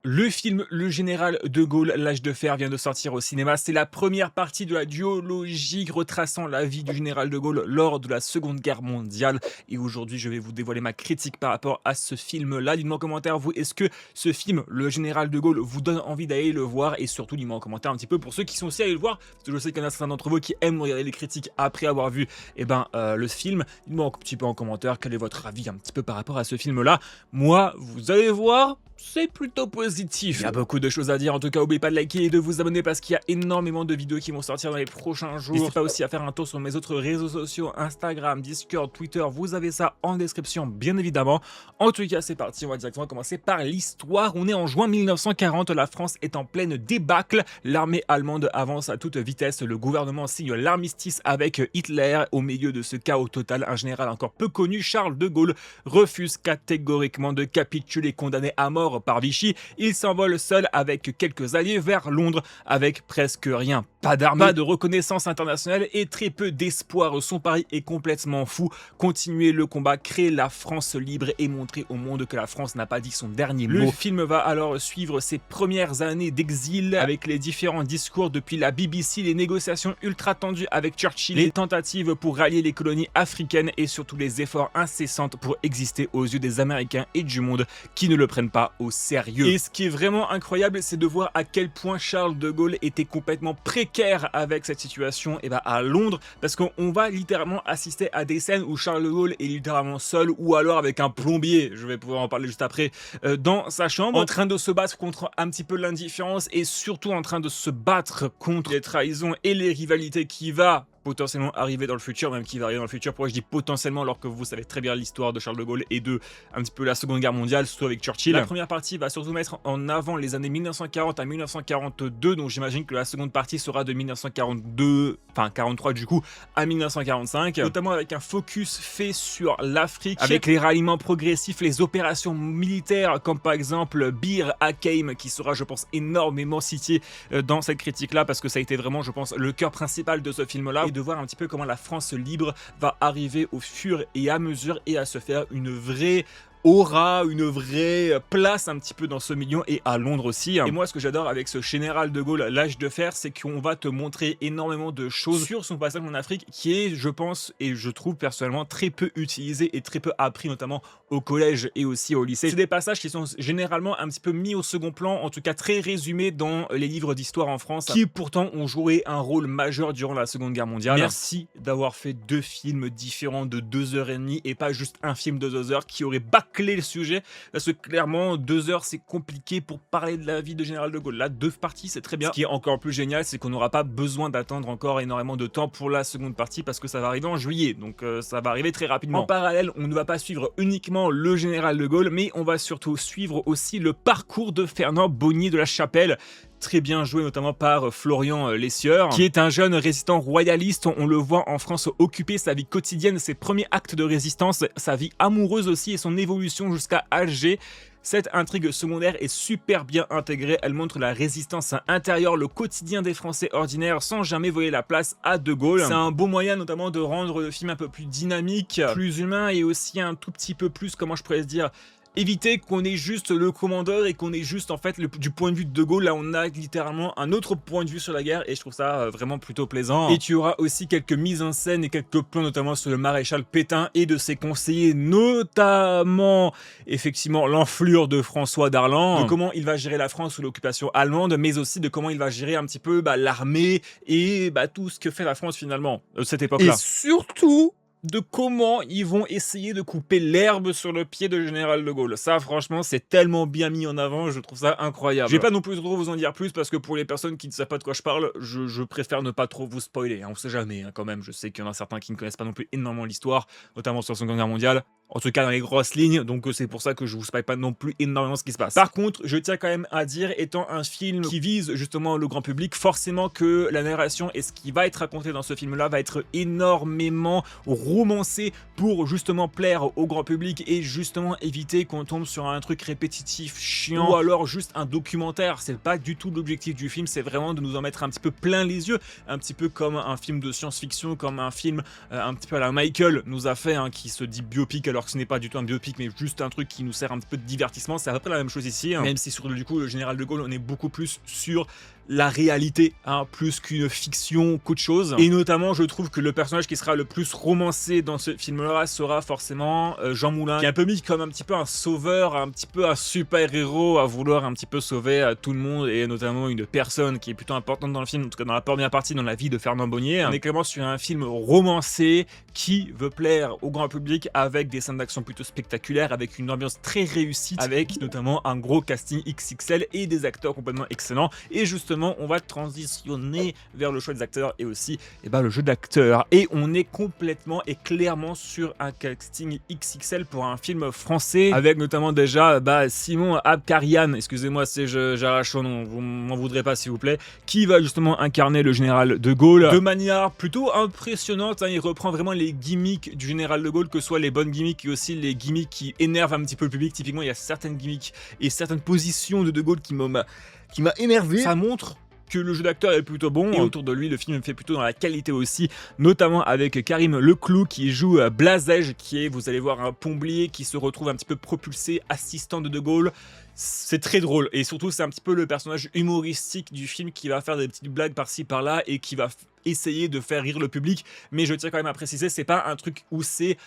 Le film Le Général de Gaulle, l'âge de fer vient de sortir au cinéma. C'est la première partie de la duologie retraçant la vie du général de Gaulle lors de la Seconde Guerre mondiale. Et aujourd'hui, je vais vous dévoiler ma critique par rapport à ce film-là. Dites-moi en commentaire, vous, est-ce que ce film, Le Général de Gaulle, vous donne envie d'aller le voir? Et surtout, dites-moi en commentaire un petit peu pour ceux qui sont aussi allés le voir, parce que je sais qu'il y en a certains d'entre vous qui aiment regarder les critiques après avoir vu le film. Dites-moi un petit peu en commentaire quel est votre avis un petit peu par rapport à ce film-là. Moi, vous allez voir, c'est plutôt positif. Il y a beaucoup de choses à dire. En tout cas, n'oubliez pas de liker et de vous abonner parce qu'il y a énormément de vidéos qui vont sortir dans les prochains jours. N'hésitez pas aussi à faire un tour sur mes autres réseaux sociaux, Instagram, Discord, Twitter. Vous avez ça en description, bien évidemment. En tout cas, c'est parti. On va directement commencer par l'histoire. On est en juin 1940. La France est en pleine débâcle. L'armée allemande avance à toute vitesse. Le gouvernement signe l'armistice avec Hitler. Au milieu de ce chaos total, un général encore peu connu, Charles de Gaulle, refuse catégoriquement de capituler, condamné à mort par Vichy. Il s'envole seul avec quelques alliés vers Londres avec presque rien. Pas d'armée, pas de reconnaissance internationale et très peu d'espoir. Son pari est complètement fou. Continuer le combat, créer la France libre et montrer au monde que la France n'a pas dit son dernier mot. Le film va alors suivre ses premières années d'exil avec les différents discours depuis la BBC, les négociations ultra tendues avec Churchill, les tentatives pour rallier les colonies africaines et surtout les efforts incessants pour exister aux yeux des Américains et du monde qui ne le prennent pas au sérieux. Et ce qui est vraiment incroyable, c'est de voir à quel point Charles de Gaulle était complètement précaire avec cette situation à Londres, parce qu'on va littéralement assister à des scènes où Charles de Gaulle est littéralement seul ou alors avec un plombier, je vais pouvoir en parler juste après, dans sa chambre, en train de se battre contre un petit peu l'indifférence et surtout en train de se battre contre les trahisons et les rivalités qui va potentiellement arriver dans le futur, même qui va arriver dans le futur. Pourquoi je dis potentiellement alors que vous savez très bien l'histoire de Charles de Gaulle et de un petit peu la Seconde Guerre mondiale, surtout avec Churchill. La première partie va surtout mettre en avant les années 1940 à 1942, donc j'imagine que la seconde partie sera de 1942, enfin 43 du coup, à 1945, notamment avec un focus fait sur l'Afrique, avec les ralliements progressifs, les opérations militaires, comme par exemple Bir Hakeim, qui sera, je pense, énormément cité dans cette critique-là, parce que ça a été vraiment, je pense, le cœur principal de ce film-là, et de voir un petit peu comment la France libre va arriver au fur et à mesure et à se faire une vraie aura, une vraie place un petit peu dans ce milieu et à Londres aussi. Et moi, ce que j'adore avec ce général de Gaulle, l'âge de fer, c'est qu'on va te montrer énormément de choses sur son passage en Afrique qui est, je pense, et je trouve personnellement très peu utilisé et très peu appris, notamment au collège et aussi au lycée. C'est des passages qui sont généralement un petit peu mis au second plan, en tout cas très résumés dans les livres d'histoire en France, qui pourtant ont joué un rôle majeur durant la Seconde Guerre mondiale. Merci d'avoir fait 2 films différents de 2h30 et pas juste un film de 2 heures qui aurait bâclé le sujet, parce que clairement 2 heures c'est compliqué pour parler de la vie de général de Gaulle. Là, 2 parties c'est très bien. Ce qui est encore plus génial, c'est qu'on n'aura pas besoin d'attendre encore énormément de temps pour la seconde partie, parce que ça va arriver en juillet, donc ça va arriver très rapidement. En parallèle, on ne va pas suivre uniquement le général de Gaulle, mais on va surtout suivre aussi le parcours de Fernand Bonnier de la Chapelle, très bien joué notamment par Florian Lessieur, qui est un jeune résistant royaliste. On le voit en France occuper sa vie quotidienne, ses premiers actes de résistance, sa vie amoureuse aussi et son évolution jusqu'à Alger. Cette intrigue secondaire est super bien intégrée, elle montre la résistance intérieure, le quotidien des Français ordinaires sans jamais voler la place à De Gaulle. C'est un beau moyen notamment de rendre le film un peu plus dynamique, plus humain et aussi un tout petit peu plus, comment je pourrais dire, éviter qu'on ait juste le commandeur et qu'on ait juste en fait du point de vue de De Gaulle. Là on a littéralement un autre point de vue sur la guerre et je trouve ça vraiment plutôt plaisant. Et tu auras aussi quelques mises en scène et quelques plans notamment sur le maréchal Pétain et de ses conseillers, notamment effectivement l'enflure de François Darlan, de comment il va gérer la France sous l'occupation allemande, mais aussi de comment il va gérer un petit peu l'armée et tout ce que fait la France finalement cette époque-là. Et surtout de comment ils vont essayer de couper l'herbe sur le pied de général de Gaulle. Ça, franchement, c'est tellement bien mis en avant, je trouve ça incroyable. Je vais pas non plus trop vous en dire plus, parce que pour les personnes qui ne savent pas de quoi je parle, je préfère ne pas trop vous spoiler, hein, on sait jamais, hein, quand même. Je sais qu'il y en a certains qui ne connaissent pas non plus énormément l'histoire, notamment sur la Seconde Guerre mondiale. En tout cas dans les grosses lignes, donc c'est pour ça que je vous spoil pas non plus énormément ce qui se passe. Par contre, je tiens quand même à dire, étant un film qui vise justement le grand public, forcément que la narration et ce qui va être raconté dans ce film-là va être énormément romancé pour justement plaire au grand public et justement éviter qu'on tombe sur un truc répétitif, chiant, ou alors juste un documentaire. C'est pas du tout l'objectif du film, c'est vraiment de nous en mettre un petit peu plein les yeux, un petit peu comme un film de science-fiction, comme un film un petit peu à la Michael nous a fait, hein, qui se dit biopic alors alors que ce n'est pas du tout un biopic, mais juste un truc qui nous sert un petit peu de divertissement. C'est à peu près la même chose ici, hein. Même si sur du coup le général de Gaulle, on est beaucoup plus sur la réalité, hein, plus qu'une fiction qu'autre chose. Et notamment, je trouve que le personnage qui sera le plus romancé dans ce film-là sera forcément Jean Moulin, qui est un peu mis comme un petit peu un sauveur, un petit peu un super-héros à vouloir un petit peu sauver tout le monde, et notamment une personne qui est plutôt importante dans le film, en tout cas dans la première partie, dans la vie de Fernand Bonnier. On est clairement sur un film romancé qui veut plaire au grand public, avec des scènes d'action plutôt spectaculaires, avec une ambiance très réussie, avec notamment un gros casting XXL et des acteurs complètement excellents. Et justement, on va transitionner vers le choix des acteurs et aussi le jeu d'acteurs. Et on est complètement et clairement sur un casting XXL pour un film français, avec notamment déjà Simon Abkarian, excusez-moi si j'arrache son nom, vous m'en voudrez pas s'il vous plaît, qui va justement incarner le général de Gaulle de manière plutôt impressionnante, hein. Il reprend vraiment les gimmicks du général de Gaulle, que ce soit les bonnes gimmicks et aussi les gimmicks qui énervent un petit peu le public. Typiquement, il y a certaines gimmicks et certaines positions de Gaulle qui m'a énervé. Ça montre que le jeu d'acteur est plutôt bon, et autour de lui le film fait plutôt dans la qualité aussi, notamment avec Karim Leclou qui joue Blazeige, qui est, vous allez voir, un plombier qui se retrouve un petit peu propulsé, assistant de Gaulle. C'est très drôle, et surtout c'est un petit peu le personnage humoristique du film qui va faire des petites blagues par-ci par-là et qui va essayer de faire rire le public. Mais je tiens quand même à préciser, c'est pas un truc où c'est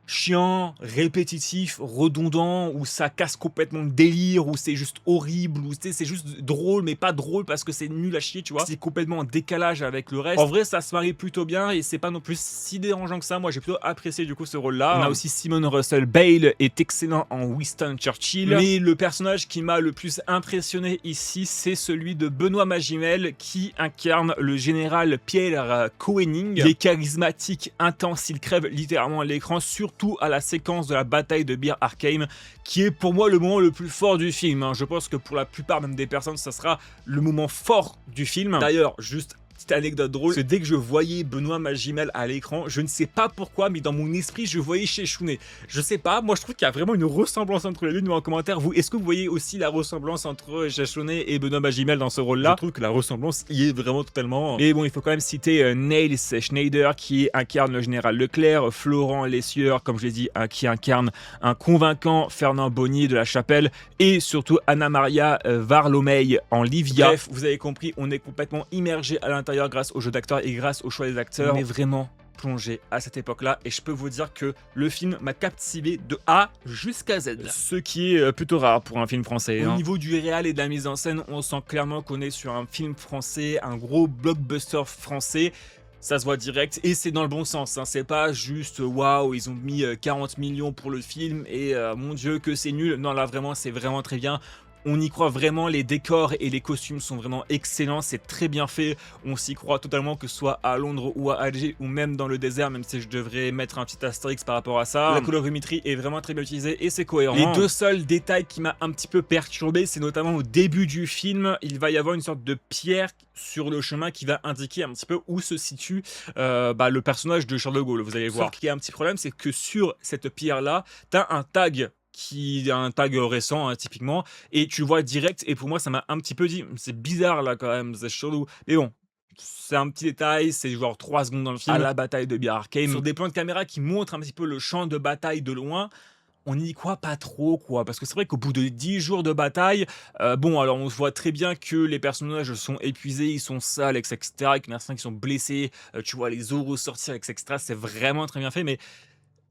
chiant, répétitif, redondant, où ça casse complètement le délire, où c'est juste horrible, où c'est juste drôle, mais pas drôle parce que c'est nul à chier, tu vois. C'est complètement en décalage avec le reste. En vrai, ça se marie plutôt bien et c'est pas non plus si dérangeant que ça. Moi, j'ai plutôt apprécié du coup ce rôle-là. On a aussi Simone Russell Bale, est excellent en Winston Churchill. Mais le personnage qui m'a le plus impressionné ici, c'est celui de Benoît Magimel, qui incarne le général Pierre Koenig. Il est charismatique, intense, il crève littéralement à l'écran, surtout à la séquence de la bataille de Bir Hakeim, qui est pour moi le moment le plus fort du film, hein. Je pense que pour la plupart même des personnes, ça sera le moment fort du film. D'ailleurs, juste petite anecdote drôle, c'est dès que je voyais Benoît Magimel à l'écran, je ne sais pas pourquoi, mais dans mon esprit, je voyais Chechounet. Je sais pas, moi je trouve qu'il y a vraiment une ressemblance entre les deux. Dites-moi en commentaire, vous, est-ce que vous voyez aussi la ressemblance entre Chechounet et Benoît Magimel dans ce rôle-là? Je trouve que la ressemblance y est vraiment totalement. Mais bon, il faut quand même citer Niels Schneider, qui incarne le général Leclerc, Florent Lessieur, comme je l'ai dit, qui incarne un convaincant Fernand Bonnier de la Chapelle, et surtout Anna Maria Varlomei en Livia. Bref, vous avez compris, on est complètement immergé à l'intérieur grâce au jeu d'acteurs et grâce au choix des acteurs. On est vraiment plongé à cette époque-là, et je peux vous dire que le film m'a captivé de A jusqu'à Z. Ce qui est plutôt rare pour un film français. Au niveau du réal et de la mise en scène, on sent clairement qu'on est sur un film français, un gros blockbuster français. Ça se voit direct, et c'est dans le bon sens, hein. C'est pas juste waouh, ils ont mis 40 millions pour le film et mon dieu que c'est nul. Non, là vraiment, c'est vraiment très bien. On y croit vraiment, les décors et les costumes sont vraiment excellents, c'est très bien fait. On s'y croit totalement, que ce soit à Londres ou à Alger ou même dans le désert, même si je devrais mettre un petit astérix par rapport à ça. La colorimétrie est vraiment très bien utilisée et c'est cohérent. Les deux seuls détails qui m'a un petit peu perturbé, c'est notamment au début du film, il va y avoir une sorte de pierre sur le chemin qui va indiquer un petit peu où se situe le personnage de Charles de Gaulle, vous allez voir. Ce qui est un petit problème, c'est que sur cette pierre-là, t'as un tag qui a un tag récent, hein, typiquement, et tu le vois direct, et pour moi ça m'a un petit peu dit, c'est bizarre là quand même, c'est chelou, mais bon, c'est un petit détail, c'est genre 3 secondes dans le film, à la bataille de Bir Hakeim, sur des plans de caméra qui montrent un petit peu le champ de bataille de loin. On n'y croit pas trop, quoi, parce que c'est vrai qu'au bout de 10 jours de bataille, bon, alors on voit très bien que les personnages sont épuisés, ils sont sales, etc., qu'il y en a certains qui sont blessés, tu vois les os ressortir, etc., c'est vraiment très bien fait, mais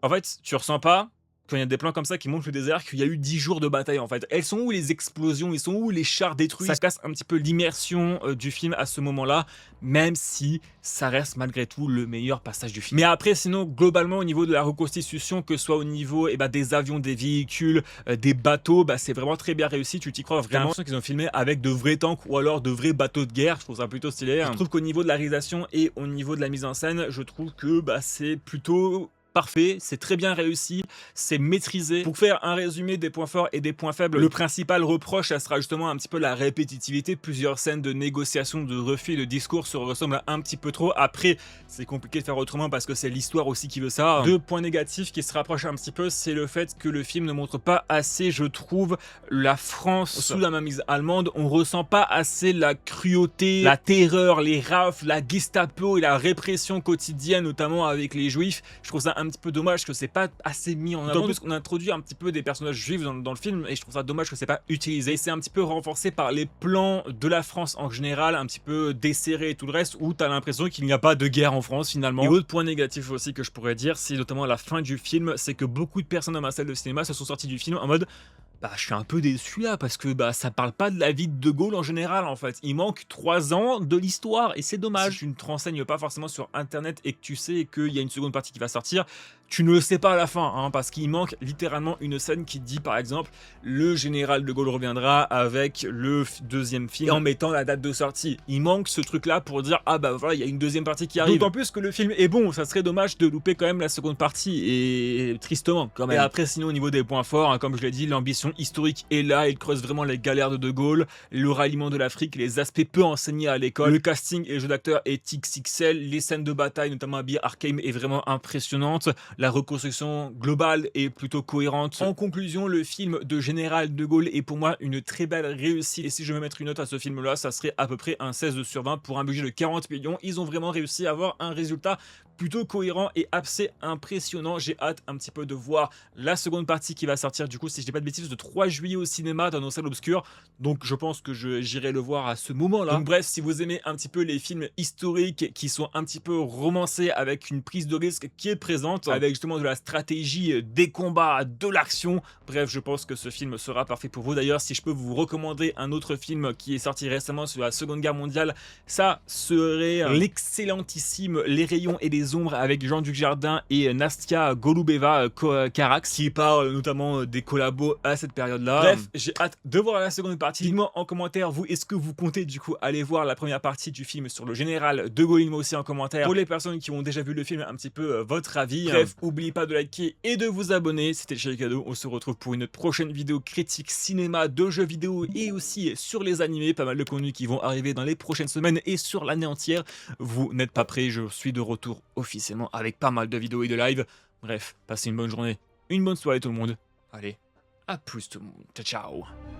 en fait, tu ressens pas, quand il y a des plans comme ça qui montrent le désert, qu'il y a eu 10 jours de bataille en fait. Elles sont où les explosions? Ils sont où les chars détruits? Ça casse un petit peu l'immersion du film à ce moment-là, même si ça reste malgré tout le meilleur passage du film. Mais après, sinon, globalement, au niveau de la reconstitution, que ce soit au niveau des avions, des véhicules, des bateaux, c'est vraiment très bien réussi. Tu t'y crois vraiment. J'ai l'impression qu'ils ont filmé avec de vrais tanks ou alors de vrais bateaux de guerre. Je trouve ça plutôt stylé. Je trouve qu'au niveau de la réalisation et au niveau de la mise en scène, je trouve que c'est plutôt parfait, c'est très bien réussi, c'est maîtrisé. Pour faire un résumé des points forts et des points faibles, le principal reproche, ça sera justement un petit peu la répétitivité. Plusieurs scènes de négociation, de refus, de discours se ressemblent un petit peu trop. Après, c'est compliqué de faire autrement parce que c'est l'histoire aussi qui veut ça. Deux points négatifs qui se rapprochent un petit peu, c'est le fait que le film ne montre pas assez, je trouve, la France sous la mainmise allemande. On ressent pas assez la cruauté, la terreur, les rafles, la Gestapo et la répression quotidienne, notamment avec les Juifs. Je trouve ça un un petit peu dommage que c'est pas assez mis en avant. En plus qu'on introduit un petit peu des personnages juifs dans le film et je trouve ça dommage que c'est pas utilisé. Et c'est un petit peu renforcé par les plans de la France en général, un petit peu desserrés et tout le reste, où t'as l'impression qu'il n'y a pas de guerre en France finalement. Et autre point négatif aussi que je pourrais dire, c'est notamment à la fin du film, c'est que beaucoup de personnes dans ma salle de cinéma se sont sorties du film en mode bah, je suis un peu déçu là parce que bah, ça parle pas de la vie de De Gaulle en général en fait. Il manque 3 ans de l'histoire et c'est dommage. Si tu ne te renseignes pas forcément sur internet et que tu sais qu'il y a une seconde partie qui va sortir, tu ne le sais pas à la fin hein, parce qu'il manque littéralement une scène qui dit par exemple le général De Gaulle reviendra avec le deuxième film en mettant la date de sortie. Il manque ce truc là pour dire ah bah voilà il y a une deuxième partie qui arrive. D'autant plus que le film est bon, ça serait dommage de louper quand même la seconde partie et tristement quand même. Et après sinon au niveau des points forts, hein, comme je l'ai dit, l'ambition historique est là, il creuse vraiment les galères de Gaulle, le ralliement de l'Afrique, les aspects peu enseignés à l'école, le casting et le jeu d'acteur est XXL, les scènes de bataille notamment à Bir Hakeim est vraiment impressionnante, la reconstruction globale est plutôt cohérente. En conclusion, le film de Général de Gaulle est pour moi une très belle réussite et si je veux mettre une note à ce film là, ça serait à peu près un 16 sur 20 pour un budget de 40 millions. Ils ont vraiment réussi à avoir un résultat plutôt cohérent et assez impressionnant. J'ai hâte un petit peu de voir la seconde partie qui va sortir du coup, si je dis pas de bêtises, le 3 juillet au cinéma dans nos salles obscures. Donc je pense que j'irai le voir à ce moment-là. Donc bref, si vous aimez un petit peu les films historiques qui sont un petit peu romancés avec une prise de risque qui est présente, avec justement de la stratégie, des combats, de l'action, bref, je pense que ce film sera parfait pour vous. D'ailleurs, si je peux vous recommander un autre film qui est sorti récemment sur la Seconde Guerre mondiale, ça serait l'excellentissime Les Rayons et les Ombres avec Jean Dujardin et Nastia Golubeva-Carax qui parle notamment des collabos à cette période-là. Bref, j'ai hâte de voir la seconde partie. Dites-moi en commentaire, vous, est-ce que vous comptez du coup aller voir la première partie du film sur le général de Gaulle? Moi aussi en commentaire. Pour les personnes qui ont déjà vu le film, un petit peu votre avis. Bref, n'oubliez pas de liker et de vous abonner. C'était Shaikado. On se retrouve pour une prochaine vidéo critique cinéma, de jeux vidéo et aussi sur les animés. Pas mal de contenus qui vont arriver dans les prochaines semaines et sur l'année entière. Vous n'êtes pas prêts, je suis de retour officiellement avec pas mal de vidéos et de live. Bref, passez une bonne journée, une bonne soirée tout le monde. Allez, à plus tout le monde. Ciao, ciao.